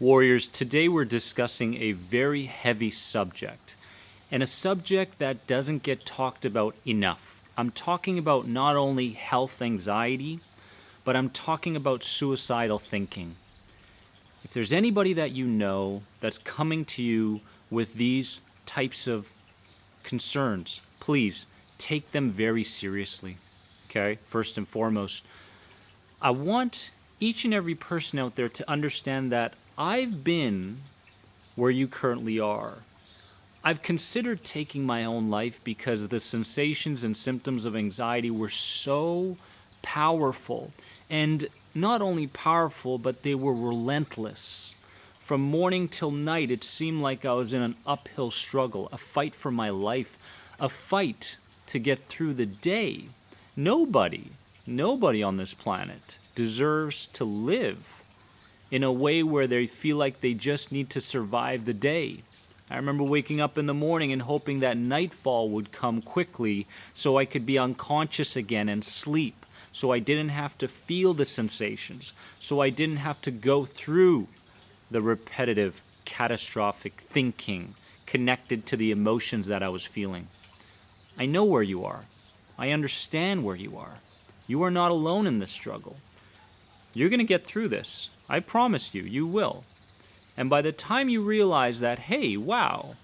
Warriors, today we're discussing a very heavy subject, and a subject that doesn't get talked about enough. I'm talking about not only health anxiety, but I'm talking about suicidal thinking. If there's anybody that you know that's coming to you with these types of concerns, please take them very seriously. Okay? First and foremost, I want each and every person out there to understand that I've been where you currently are. I've considered taking my own life because the sensations and symptoms of anxiety were so powerful. And not only powerful, but they were relentless. From morning till night, it seemed like I was in an uphill struggle, a fight for my life, a fight to get through the day. Nobody on this planet deserves to live in a way where they feel like they just need to survive the day. I remember waking up in the morning and hoping that nightfall would come quickly so I could be unconscious again and sleep, so I didn't have to feel the sensations, so I didn't have to go through the repetitive, catastrophic thinking connected to the emotions that I was feeling. I know where you are. I understand where you are. You are not alone in this struggle. You're going to get through this. I promise you, you will. And by the time you realize that, hey, wow,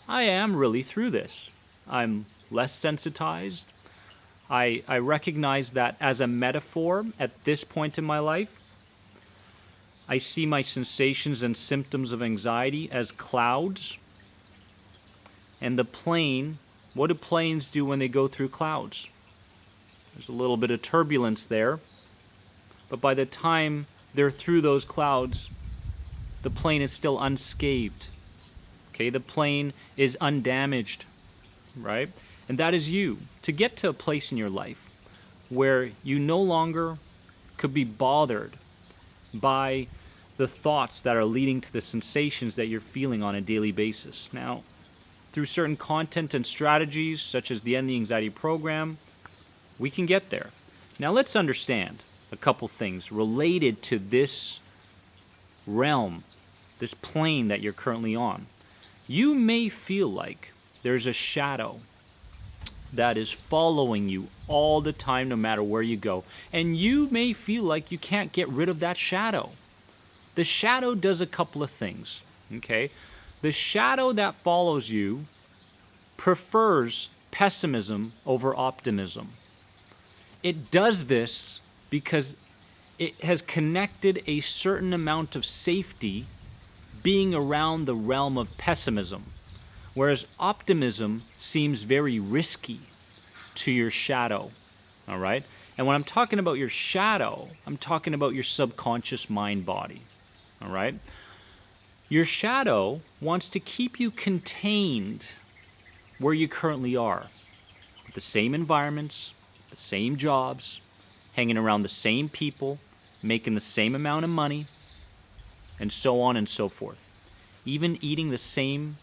I am really through this. I'm less sensitized. I recognize that as a metaphor at this point in my life. I see my sensations and symptoms of anxiety as clouds. And the plane, what do planes do when they go through clouds? There's a little bit of turbulence there. But by the time they're through those clouds, the plane is still unscathed. Okay, the plane is undamaged, right? And that is you. To get to a place in your life where you no longer could be bothered by the thoughts that are leading to the sensations that you're feeling on a daily basis. Now, through certain content and strategies, such as the End the Anxiety program, we can get there. Now, let's understand a couple things related to this realm, this plane that you're currently on. You may feel like there's a shadow that is following you all the time, no matter where you go. And you may feel like you can't get rid of that shadow. The shadow does a couple of things, okay? The shadow that follows you prefers pessimism over optimism. It does this because it has connected a certain amount of safety being around the realm of pessimism, whereas optimism seems very risky to your shadow, all right? And when I'm talking about your shadow, I'm talking about your subconscious mind body, all right? Your shadow wants to keep you contained where you currently are, with the same environments, the same jobs, hanging around the same people, making the same amount of money, and so on and so forth. Even eating the same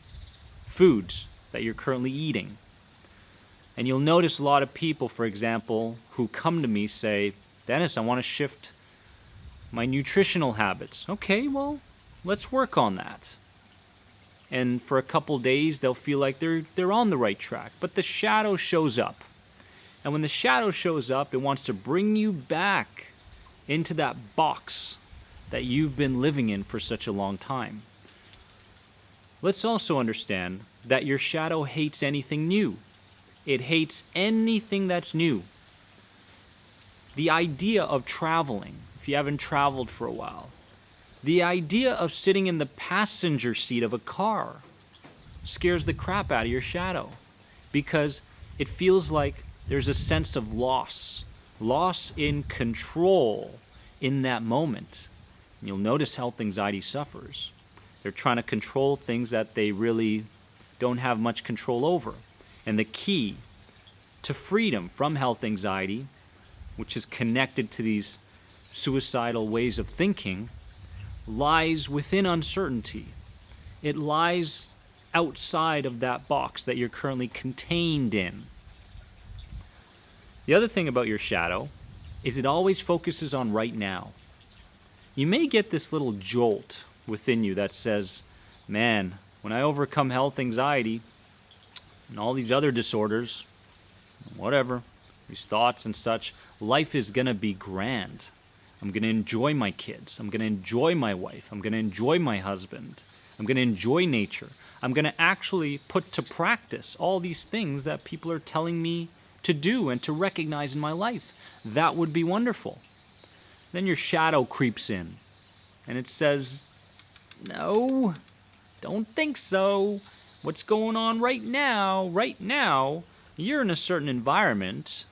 foods that you're currently eating. And you'll notice a lot of people, for example, who come to me say, Dennis, I want to shift my nutritional habits. Okay, well, let's work on that. And for a couple days, they'll feel like they're on the right track. But the shadow shows up. And when the shadow shows up, it wants to bring you back into that box that you've been living in for such a long time. Let's also understand that your shadow hates anything new. It hates anything that's new. The idea of traveling, if you haven't traveled for a while, the idea of sitting in the passenger seat of a car scares the crap out of your shadow because it feels like there's a sense of loss in control in that moment. And you'll notice health anxiety suffers. They're trying to control things that they really don't have much control over. And the key to freedom from health anxiety, which is connected to these suicidal ways of thinking, lies within uncertainty. It lies outside of that box that you're currently contained in. The other thing about your shadow is it always focuses on right now. You may get this little jolt within you that says, man, when I overcome health anxiety and all these other disorders, whatever, these thoughts and such, life is going to be grand. I'm going to enjoy my kids. I'm going to enjoy my wife. I'm going to enjoy my husband. I'm going to enjoy nature. I'm going to actually put to practice all these things that people are telling me to do and to recognize in my life. That would be wonderful. Then your shadow creeps in and it says, no, don't think so. What's going on right now, you're in a certain environment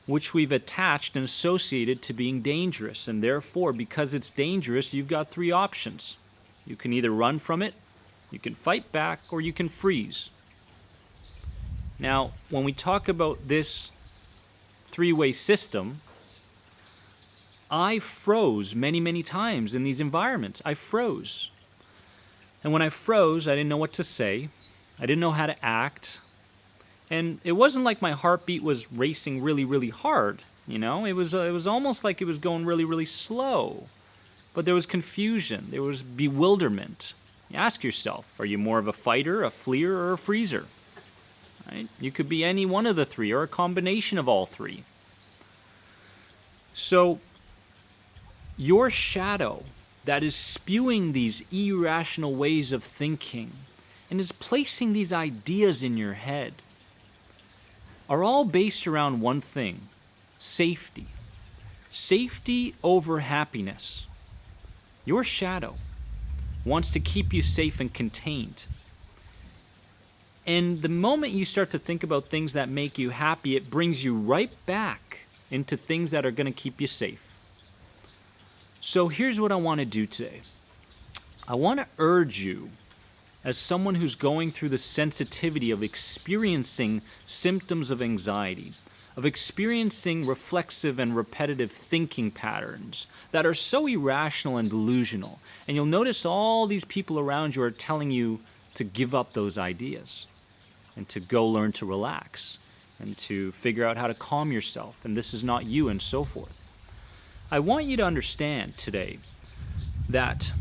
which we've attached and associated to being dangerous. And therefore, because it's dangerous, you've got three options. You can either run from it, you can fight back, or you can freeze. Now, when we talk about this three-way system, I froze many, many times in these environments. I froze. And when I froze, I didn't know what to say. I didn't know how to act. And it wasn't like my heartbeat was racing really, really hard. You know, it was almost like it was going really, really slow. But there was confusion. There was bewilderment. You ask yourself, are you more of a fighter, a fleer, or a freezer? Right? You could be any one of the three or a combination of all three. So your shadow that is spewing these irrational ways of thinking and is placing these ideas in your head are all based around one thing: safety. Safety over happiness. Your shadow wants to keep you safe and contained. And the moment you start to think about things that make you happy, it brings you right back into things that are going to keep you safe. So here's what I want to do today. I want to urge you, as someone who's going through the sensitivity of experiencing symptoms of anxiety, of experiencing reflexive and repetitive thinking patterns that are so irrational and delusional. And you'll notice all these people around you are telling you to give up those ideas and to go learn to relax and to figure out how to calm yourself, and this is not you, and so forth. I want you to understand today that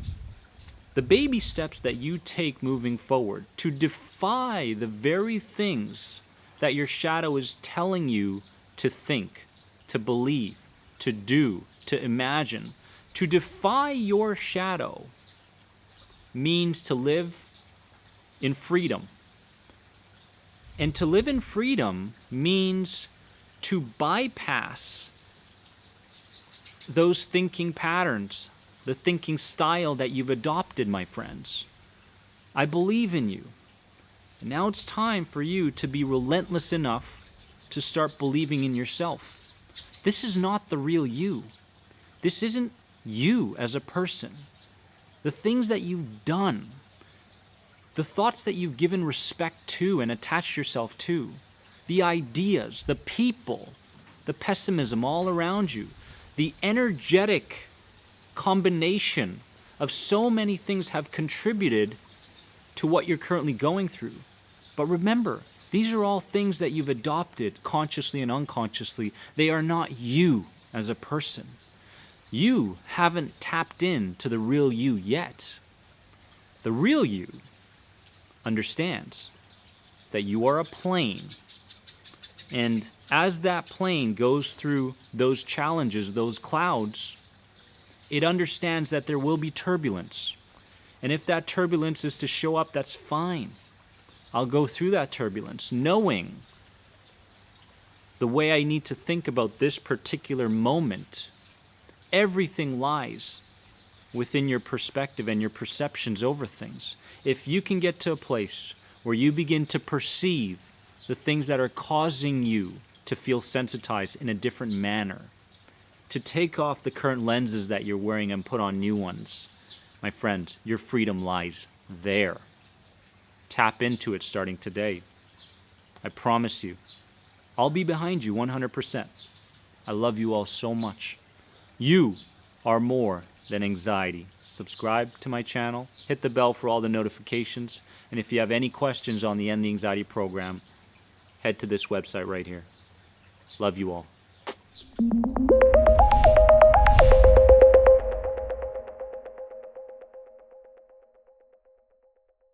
the baby steps that you take moving forward to defy the very things that your shadow is telling you to think, to believe, to do, to imagine, to defy your shadow means to live in freedom. And to live in freedom means to bypass those thinking patterns, the thinking style that you've adopted, my friends. I believe in you. And now it's time for you to be relentless enough to start believing in yourself. This is not the real you. This isn't you as a person. The things that you've done, the thoughts that you've given respect to and attached yourself to, the ideas, the people, the pessimism all around you, the energetic combination of so many things have contributed to what you're currently going through. But remember, these are all things that you've adopted consciously and unconsciously. They are not you as a person. You haven't tapped in to the real you yet. The real you understands that you are a plane. And as that plane goes through those challenges, those clouds, it understands that there will be turbulence. And if that turbulence is to show up, that's fine. I'll go through that turbulence, knowing the way I need to think about this particular moment. Everything lies within your perspective and your perceptions over things. If you can get to a place where you begin to perceive the things that are causing you to feel sensitized in a different manner, to take off the current lenses that you're wearing and put on new ones, my friends, your freedom lies there. Tap into it starting today. I promise you, I'll be behind you 100%. I love you all so much. You are more than anxiety. Subscribe to my channel, hit the bell for all the notifications, and if you have any questions on the End the Anxiety program, head to this website right here. Love you all.